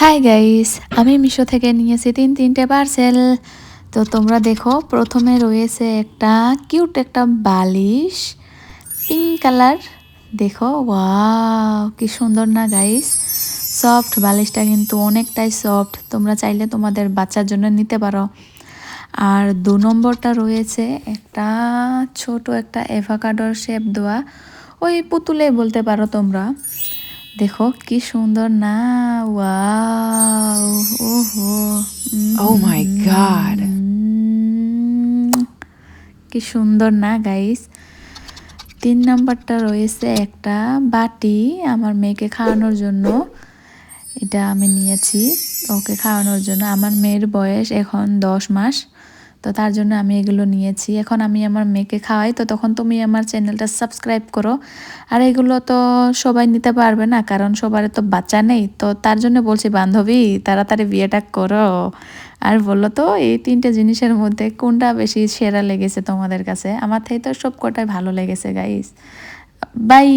Hi guys, আমি মিশো থেকে নিয়েছি তিনটে পার্সেল। তো তোমরা দেখো, প্রথমে রয়েছে একটা কিউট একটা বালিশ, পিঙ্ক কালার। দেখো, ওয়াও কি সুন্দর না গাইস। সফট বালিশটা কিন্তু অনেকটাই সফট, তোমরা চাইলে তোমাদের বাচ্চার জন্য নিতে পারো। আর 2 নম্বরটা রয়েছে একটা ছোট একটা অ্যাভোকাডোর শেপ দেওয়া, ওই পুতুলে বলতে পারো তোমরা। দেখো কি সুন্দর না, ওয়াও, ওহো, Oh my God. কি সুন্দর না গাইস। 3 নম্বরটা রয়েছে একটা বাটি আমার মেয়েকে খাওয়ানোর জন্য। এটা আমি নিয়েছি ওকে খাওয়ানোর জন্য। আমার মেয়ের বয়স এখন 10 মাস, তো তার জন্য আমি এগুলো নিয়েছি। এখন আমি আমার মেয়েকে খাওয়াই, তো তখন তুমি আমার চ্যানেলটা সাবস্ক্রাইব করো। আর এগুলো তো সবাই নিতে পারবে না, কারণ সবার তো বাচ্চা নেই, তো তার জন্য বলছি বান্ধবী তাড়াতাড়ি বিয়েটা করো। আর বললো তো এই 3টে জিনিসের মধ্যে কোনটা বেশি সেরা লেগেছে তোমাদের কাছে? আমার থেকে তো সব কটাই ভালো লেগেছে গাইস। বাই।